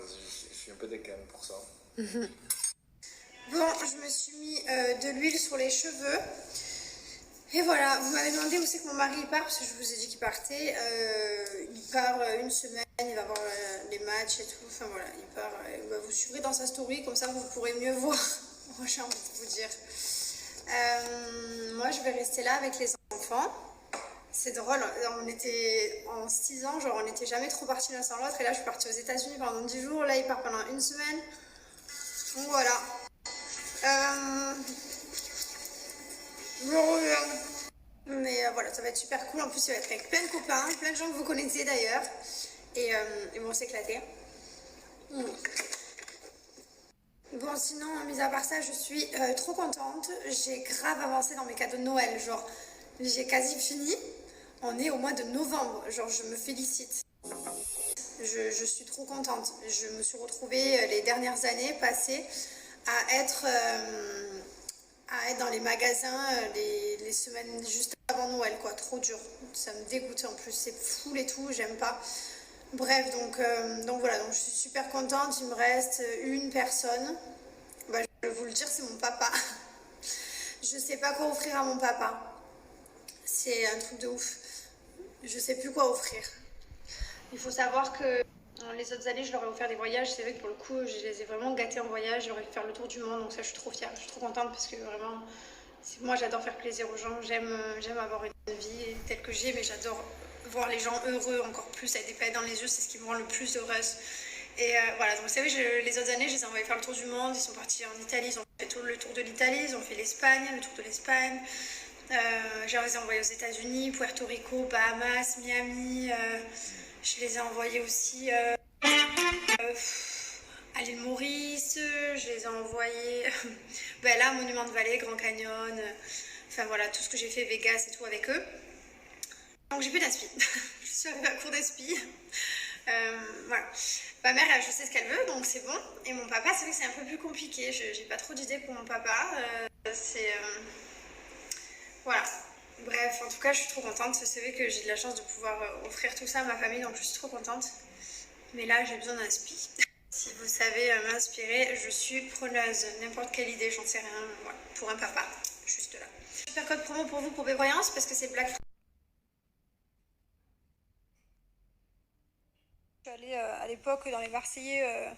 Je suis un peu deck quand même pour ça. Bon, je me suis mis de l'huile sur les cheveux. Et voilà, vous m'avez demandé où c'est que mon mari part, parce que je vous ai dit qu'il partait. Il part une semaine, il va voir les matchs et tout. Enfin voilà, il part. Vous suivrez dans sa story, comme ça vous pourrez mieux voir. Moi, j'ai envie de vous dire. Moi, je vais rester là avec les enfants. C'est drôle, on était en 6 ans, genre on n'était jamais trop partis l'un sans l'autre. Et là, je suis partie aux États-Unis pendant 10 jours. Là, il part pendant une semaine. Donc voilà. Je reviens. Mais voilà, ça va être super cool. En plus, il va être avec plein de copains, plein de gens que vous connaissez d'ailleurs. Et ils vont s'éclater. Bon, sinon, mis à part ça, je suis trop contente. J'ai grave avancé dans mes cadeaux de Noël. Genre, j'ai quasi fini. On est au mois de novembre. Genre, je me félicite. Je suis trop contente. Je me suis retrouvée les dernières années passées à être dans les magasins, les les semaines juste avant Noël, quoi. Trop dur. Ça me dégoûte en plus. C'est full et tout, j'aime pas. Bref, donc voilà, donc je suis super contente. Il me reste une personne. Bah, je vais vous le dire, c'est mon papa. Je sais pas quoi offrir à mon papa. C'est un truc de ouf. Je sais plus quoi offrir. Il faut savoir que les autres années, je leur ai offert des voyages. C'est vrai que pour le coup, je les ai vraiment gâtés en voyage. Je leur ai fait faire le tour du monde. Donc ça, je suis trop fière. Je suis trop contente parce que vraiment, moi, j'adore faire plaisir aux gens. J'aime avoir une vie telle que j'ai, mais j'adore voir les gens heureux encore plus, avec des paillettes dans les yeux. C'est ce qui me rend le plus heureuse. Et voilà, donc vous savez, les autres années, je les ai envoyés faire le tour du monde. Ils sont partis en Italie, ils ont fait tout le tour de l'Italie, ils ont fait l'Espagne, le tour de l'Espagne. Je les ai envoyés aux États-Unis, Puerto Rico, Bahamas, Miami. Je les ai envoyés aussi à l'île Maurice. Je les ai envoyés là, Monument de Vallée, Grand Canyon. Enfin voilà, tout ce que j'ai fait, Vegas et tout avec eux. Donc j'ai plus d'aspi. Je suis arrivée à court d'aspi. Voilà. Ma mère, je sais ce qu'elle veut, donc c'est bon. Et mon papa, c'est vrai que c'est un peu plus compliqué. J'ai pas trop d'idées pour mon papa. Voilà. Bref, en tout cas, je suis trop contente. C'est vrai que j'ai de la chance de pouvoir offrir tout ça à ma famille, donc je suis trop contente. Mais là, j'ai besoin d'un spi. Si vous savez m'inspirer, je suis preneuse. N'importe quelle idée, j'en sais rien. Voilà. Pour un papa, juste là. Super code promo pour vous pour Bévoyance parce que c'est Black Friday. Je suis allée à l'époque dans les Marseillais,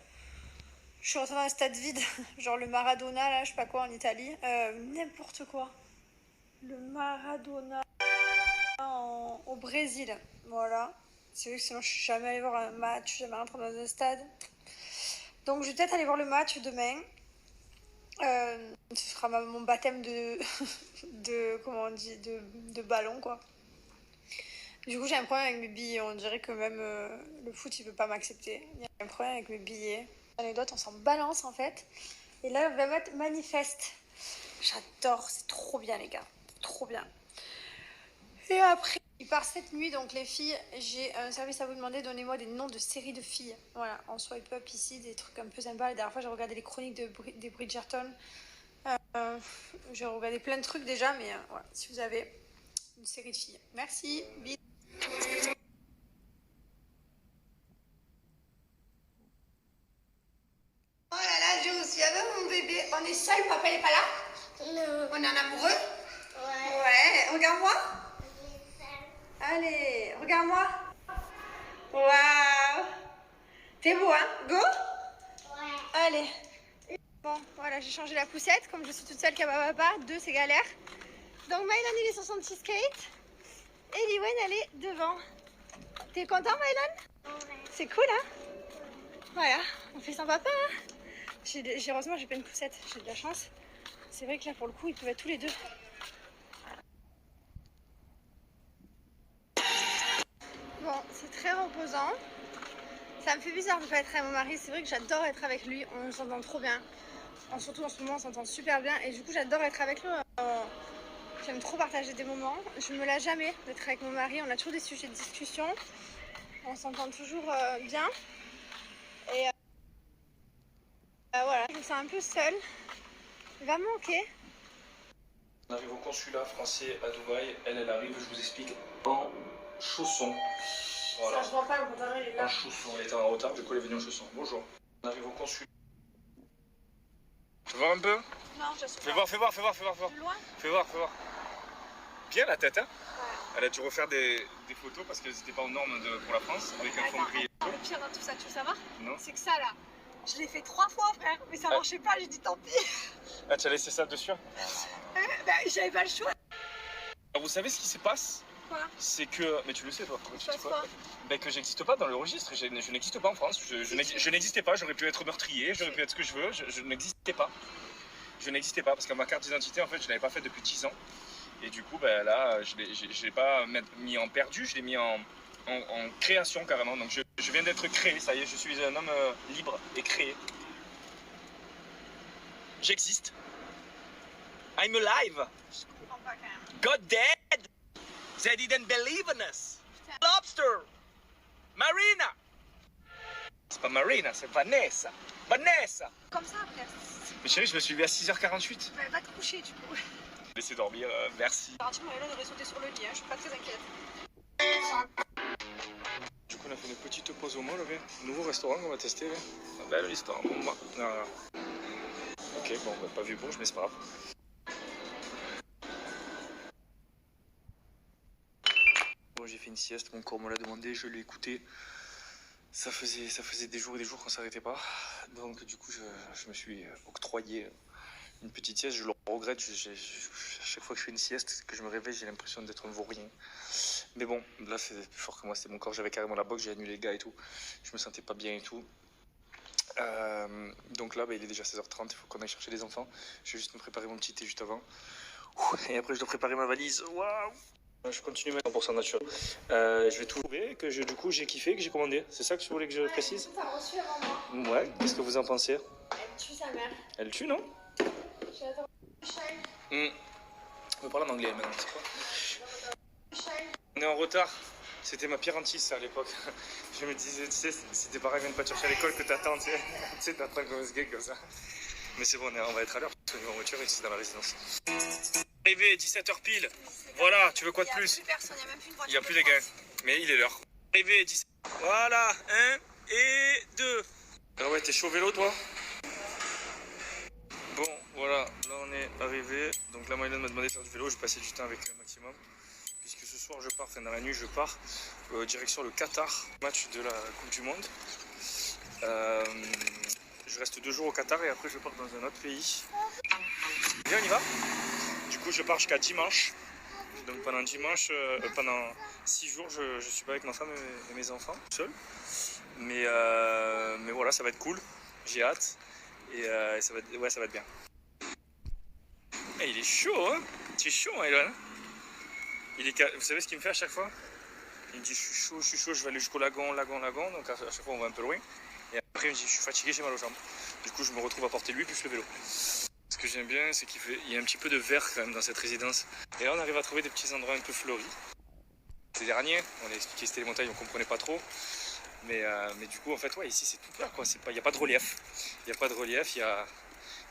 je suis rentrée dans un stade vide, genre le Maradona, là, je sais pas quoi, en Italie. N'importe quoi. Le Maradona au Brésil, voilà. C'est vrai que sinon je suis jamais allée voir un match, jamais rentrée dans un stade. Donc je vais peut-être aller voir le match demain. Ce sera mon baptême comment on dit, de ballon, quoi. Du coup, j'ai un problème avec mes billets. On dirait que même le foot, il veut pas m'accepter. Il y a un problème avec mes billets. Anecdote, on s'en balance en fait. Et là, on va mettre manifeste. J'adore, c'est trop bien, les gars. Trop bien. Et après, il part cette nuit, donc les filles, j'ai un service à vous demander. Donnez-moi des noms de séries de filles. Voilà, en swipe up ici, des trucs un peu sympas. La dernière fois, j'ai regardé les chroniques des Bridgerton. J'ai regardé plein de trucs déjà, mais voilà, si vous avez une série de filles. Merci, bisous. Oh là là, je me suis avec mon bébé. On est seul, papa n'est pas là? Non. On est en amoureux? Ouais. Ouais, regarde-moi. Allez, regarde-moi. Waouh. T'es beau, hein? Go? Ouais. Allez. Bon, voilà, j'ai changé la poussette. Comme je suis toute seule qu'à ma papa, 2 c'est galère. Donc Maïlan, il est sur son petit skate. Et Liwen, elle est devant. T'es content, Maïlan? Ouais. C'est cool, hein? Voilà, on fait sans papa, hein? Heureusement, j'ai pas une poussette, j'ai de la chance. C'est vrai que là, pour le coup, ils peuvent être tous les deux. Bon, c'est très reposant. Ça me fait bizarre de pas être avec mon mari. C'est vrai que j'adore être avec lui. On s'entend trop bien. Surtout en ce moment, on s'entend super bien. Et du coup, j'adore être avec lui. J'aime trop partager des moments. Je me lasse jamais d'être avec mon mari. On a toujours des sujets de discussion. On s'entend toujours bien. Et voilà, je me sens un peu seule. Il va me manquer. On arrive au consulat français à Dubaï. Elle arrive, je vous explique, en chaussons. Voilà. Ça, je vois pas, le pantalon, il est là. En chaussons. Elle était en retard, du coup, elle est venue en chaussons. Bonjour. On arrive au consulat. Fais voir un peu. Non, je suis Fais voir. plus loin. Fais voir. Bien la tête, hein? Ouais. Elle a dû refaire des photos parce qu'elles n'étaient pas aux normes pour la France, avec un fond gris. Le pire dans tout ça, tu veux savoir? Non. C'est que ça là, je l'ai fait 3 fois, frère, mais ça marchait pas, j'ai dit tant pis. Ah, tu as laissé ça dessus? J'avais pas le choix. Alors, vous savez ce qui se passe? Quoi? C'est que... Mais tu le sais, toi. Tu passes quoi? Ben, que j'existe pas dans le registre. Je n'existe pas en France. Je n'existais pas. J'aurais pu être meurtrier, j'aurais pu être ce que je veux. Je n'existais pas. Je n'existais pas parce que ma carte d'identité, en fait, je l'avais pas faite depuis 10 ans. Et du coup, ben, là, je l'ai pas mis en perdu, je l'ai mis en création carrément. Donc je viens d'être créé, ça y est, je suis un homme libre et créé. J'existe. I'm alive. Je comprends pas quand même. God dead. They didn't believe in us. Lobster. Marina. C'est pas Marina, c'est Vanessa. Vanessa. Comme ça après. Mais chérie, je me suis levé à 6h48. Va te coucher du coup. Laissez dormir, merci. Garantie, Maëlon devrait sauter sur le lit, hein, je suis pas très inquiète. Du coup, on a fait une petite pause au mall, là. Nouveau restaurant qu'on va tester, là. Ah, belle histoire, bon, bah. Non. Ok, bon, bah, pas vu Bourges, mais c'est pas grave. Bon, j'ai fait une sieste, mon corps me l'a demandé, je l'ai écouté. Ça faisait des jours et des jours qu'on s'arrêtait pas. Donc, du coup, je me suis octroyé une petite sieste. Je le regrette. À chaque fois que je fais une sieste, que je me réveille, j'ai l'impression d'être un vaurien. Mais bon, là, c'est plus fort que moi. C'était mon corps. J'avais carrément la boxe, j'ai annulé les gars et tout. Je me sentais pas bien et tout. Donc là, bah, il est déjà 16h30. Il faut qu'on aille chercher les enfants. Je vais juste me préparer mon petit thé juste avant. Et après, je dois préparer ma valise. Waouh! Je continue maintenant pour 100% naturel. Je vais tout trouver, que du coup j'ai kiffé, que j'ai commandé. C'est ça que tu voulais que je précise? T'as reçu avant moi. Ouais, qu'est-ce que vous en pensez? Elle tue sa mère. Elle tue, non? J'adore. On peut parler en anglais maintenant, c'est quoi? On est en retard. C'était ma pire hantise ça à l'époque. Je me disais, tu sais, si tes parents viennent pas te chercher à l'école, que t'attends, tu sais, t'attends comme ce gars comme ça. Mais c'est bon, on va être à l'heure, parce qu'on est en voiture et c'est dans la résidence. Arrivé, 17h pile. Voilà, tu veux quoi de plus? Il n'y a plus de gars. Mais il est l'heure. Arrivé, 17h. Voilà, 1 et 2. Ah ouais, t'es chaud vélo, toi? Bon, voilà, là on est arrivé. Donc là, Maëlon m'a demandé de faire du vélo. Je passais du temps avec lui un maximum. Puisque ce soir, je pars, enfin dans la nuit, je pars direction le Qatar, match de la Coupe du Monde. Je reste 2 jours au Qatar et après, je pars dans un autre pays. Viens, on y va? Du coup, je pars jusqu'à dimanche. Donc pendant dimanche, pendant 6 jours, je suis pas avec ma femme et mes enfants, seul. Mais voilà, ça va être cool. J'ai hâte. Et ça va être bien. Et il est chaud, hein? Tu es chaud, hein, Elon? Vous savez ce qu'il me fait à chaque fois? Il me dit je suis chaud, je vais aller jusqu'au lagon. Donc à chaque fois on va un peu loin. Et après il me dit je suis fatigué, j'ai mal aux jambes. Du coup je me retrouve à porter lui plus le vélo. Ce que j'aime bien, c'est qu'il y a un petit peu de vert quand même dans cette résidence. Et là on arrive à trouver des petits endroits un peu fleuris. Ces derniers, on a expliqué c'était les montagnes, on comprenait pas trop. Mais du coup en fait ouais, ici c'est tout plat quoi, il n'y a pas de relief. Il n'y a pas de relief, il y a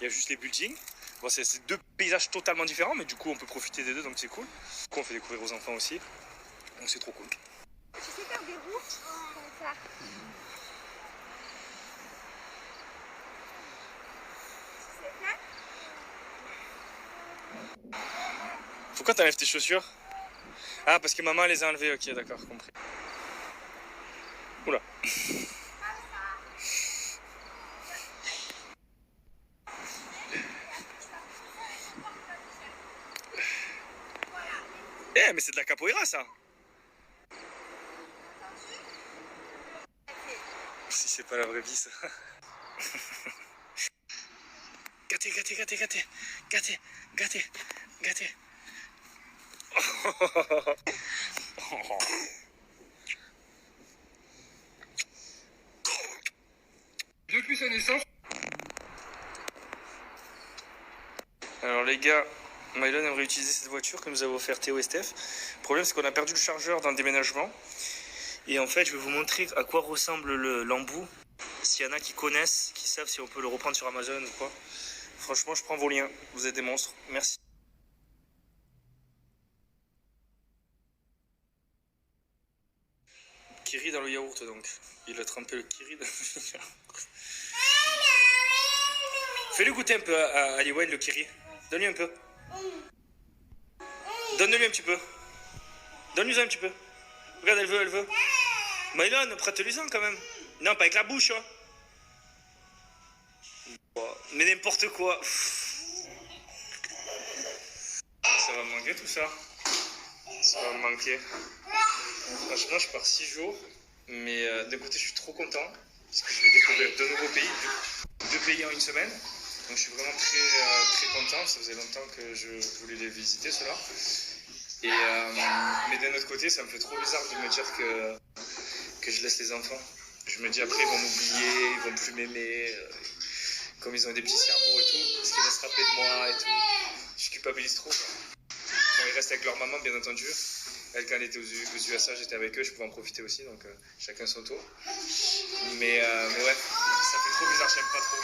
juste les buildings. Bon, c'est 2 paysages totalement différents, mais du coup on peut profiter des deux, donc c'est cool. Du coup on fait découvrir aux enfants aussi, donc c'est trop cool. Tu sais faire des roues comme ça. Pourquoi t'enlèves tes chaussures? Ah, parce que maman les a enlevées, ok, d'accord, compris. Oula. Eh, mais c'est de la capoeira ça. Si c'est pas la vraie vie ça. Gâté. Depuis sa naissance. Alors les gars, Maëlon aimerait utiliser cette voiture que nous avons offert Théo et Steph. Le problème c'est qu'on a perdu le chargeur dans le déménagement. Et en fait je vais vous montrer à quoi ressemble l'embout. S'il y en a qui connaissent, qui savent si on peut le reprendre sur Amazon ou quoi. Franchement je prends vos liens, vous êtes des monstres, merci. Kiri dans le yaourt donc. Il a trempé le kiri dans le yaourt. Fais-lui goûter un peu à Aliwell le kiri. Donne-lui un peu. Donne-lui un petit peu. Donne-lui un petit peu. Regarde, elle veut. Maëlon, prête-lui-en quand même. Non, pas avec la bouche, hein. Mais n'importe quoi. Ça va me manquer tout ça. Ça va me manquer. Franchement, je pars 6 jours. Mais d'un côté, je suis trop content. Parce que je vais découvrir 2 nouveaux pays. 2 pays en une semaine. Donc je suis vraiment très content. Ça faisait longtemps que je voulais les visiter, ceux-là. Mais d'un autre côté, ça me fait trop bizarre de me dire que je laisse les enfants. Je me dis après, ils vont m'oublier, ils vont plus m'aimer. Comme ils ont des petits cerveaux et tout, parce qu'ils vont se rappeler de moi et tout. Je culpabilise trop. Quand ils restent avec leur maman, bien entendu. Elle, quand elle était aux USA, j'étais avec eux, je pouvais en profiter aussi, donc chacun son tour. Mais ouais, ça fait trop bizarre, j'aime pas trop.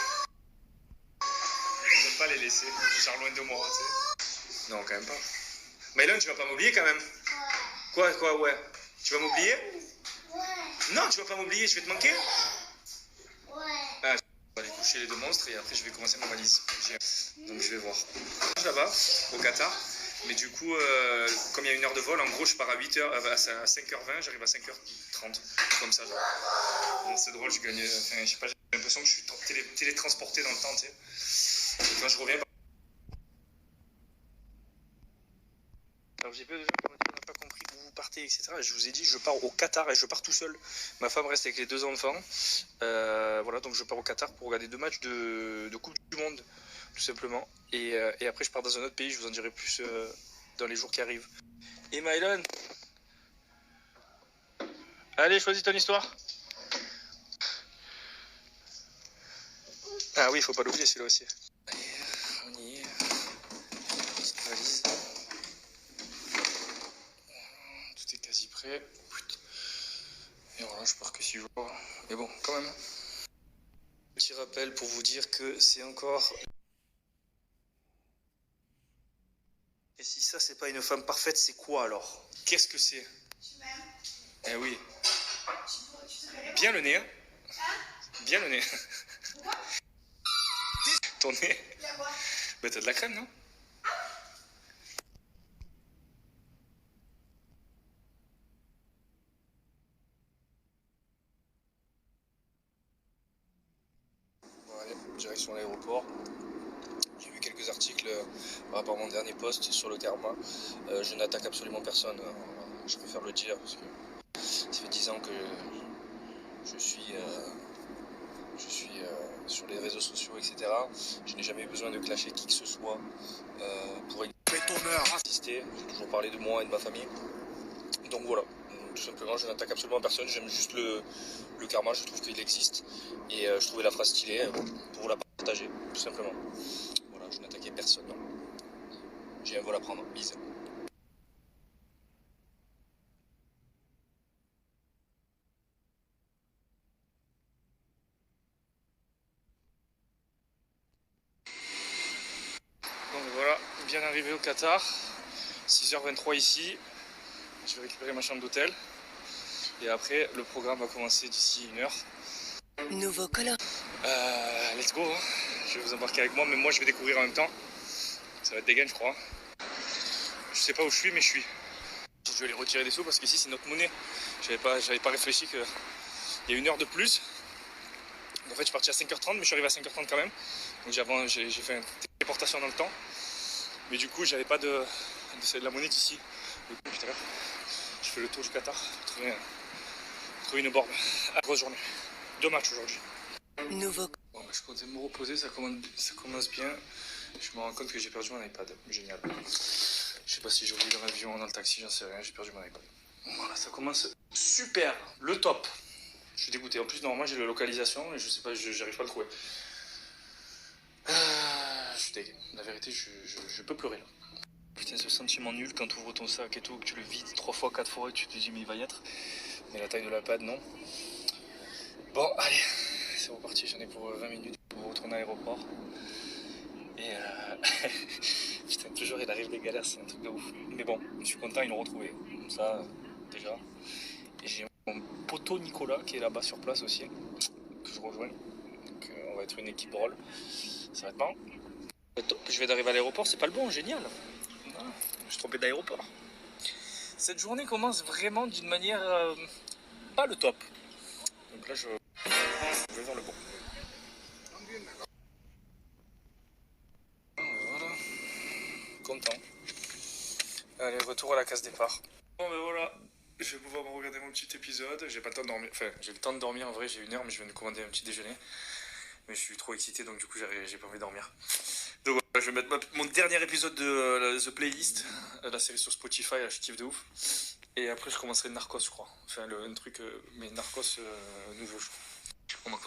J'aime pas les laisser, genre loin de moi, tu sais. Non, quand même pas. Maïlon, tu vas pas m'oublier quand même? Quoi, ouais? Tu vas m'oublier? Non, tu vas pas m'oublier, je vais te manquer? Ah, je vais aller coucher les deux monstres et après je vais commencer ma valise. Donc je vais voir. Là-bas, au Qatar. Mais du coup, comme il y a 1 heure de vol, en gros, je pars à 5h20, j'arrive à 5h30. Comme ça, genre. Donc c'est drôle, je gagne. Enfin, je sais pas, j'ai l'impression que je suis télétransporté dans le temps, tu sais. Et quand je reviens. Alors j'ai pas de gens qui m'ont dit on n'a pas compris où vous partez, etc. Je vous ai dit je pars au Qatar et je pars tout seul. Ma femme reste avec les 2 enfants. Voilà, donc je pars au Qatar pour regarder 2 matchs de Coupe du Monde, tout simplement. Et après je pars dans un autre pays, je vous en dirai plus dans les jours qui arrivent. Et Maïlon, allez, choisis ton histoire. Ah oui, il faut pas l'oublier celui-là aussi. Allez, on y est. Petite valise. Tout est quasi prêt. Et voilà, je pars que 6 jours. Mais bon, quand même. Petit rappel pour vous dire que c'est encore... Et si ça, c'est pas une femme parfaite, c'est quoi alors? Qu'est-ce que c'est? Eh oui. Bien le nez, hein? Bien le nez. Ton nez? Bah t'as de la crème, non? Bon allez, direction l'aéroport. J'ai vu quelques articles par rapport à mon dernier post sur le Karma. Je n'attaque absolument personne, hein. Je préfère le dire parce que ça fait 10 ans que je suis sur les réseaux sociaux, etc. Je n'ai jamais eu besoin de clasher qui que ce soit pour exister. J'ai toujours parlé de moi et de ma famille. Donc voilà, tout simplement, je n'attaque absolument personne. J'aime juste le Karma, je trouve qu'il existe. Et je trouvais la phrase stylée pour la partager, tout simplement. Voilà, je n'attaquais personne. Non. J'ai un vol à prendre. Bise. Donc voilà, bien arrivé au Qatar. 6h23 ici. Je vais récupérer ma chambre d'hôtel. Et après, le programme va commencer d'ici 1 heure. Nouveau color. Let's go, hein. Je vais vous embarquer avec moi, mais moi je vais découvrir en même temps. Ça va être dégaine, je crois. Je sais pas où je suis, mais je suis. Je vais aller retirer des sous parce qu'ici c'est notre monnaie. J'avais pas réfléchi qu'il y a 1 heure de plus. En fait, je suis parti à 5h30, mais je suis arrivé à 5h30 quand même. Donc j'ai fait une téléportation dans le temps. Mais du coup, j'avais pas de la monnaie d'ici. Je fais le tour du Qatar pour trouver une borne. Grosse journée. 2 matchs aujourd'hui. Nouveau. Bon, je comptais me reposer, ça commence bien. Je me rends compte que j'ai perdu mon iPad. Génial. Je sais pas si j'ai oublié dans l'avion, dans le taxi, j'en sais rien, j'ai perdu mon iPad. Voilà, ça commence super, le top. Je suis dégoûté. En plus, normalement, j'ai la localisation et je sais pas, j'arrive pas à le trouver. Je suis dégueu. La vérité, je peux pleurer là. Putain, ce sentiment nul quand tu ouvres ton sac et tout, que tu le vides 3 fois, 4 fois et tu te dis, mais il va y être. Mais la taille de l'iPad, non. Bon, allez, c'est reparti. J'en ai pour 20 minutes pour retourner à l'aéroport. Et putain, toujours il arrive des galères, c'est un truc de ouf. Mais bon, je suis content, ils l'ont retrouvé. Comme ça, déjà. Et j'ai mon poteau Nicolas qui est là-bas sur place aussi, que je rejoins. Donc on va être une équipe drôle. Ça va être marrant. Je vais d'arriver à l'aéroport, c'est pas le bon, génial. Voilà, je me suis trompé d'aéroport. Cette journée commence vraiment d'une manière pas le top. Donc là, je vais vers le bon. Voilà. Content. Allez, retour à la case départ. Bon ben voilà, je vais pouvoir me regarder mon petit épisode. J'ai pas le temps de dormir, enfin j'ai le temps de dormir en vrai, j'ai 1 heure, mais je viens de commander un petit déjeuner. Mais je suis trop excité, donc du coup j'ai pas envie de dormir. Donc voilà, je vais mettre mon dernier épisode de The Playlist, la série sur Spotify, là, je kiffe de ouf. Et après je commencerai Narcos, je crois. Enfin un truc, mais Narcos nouveau, je crois. On va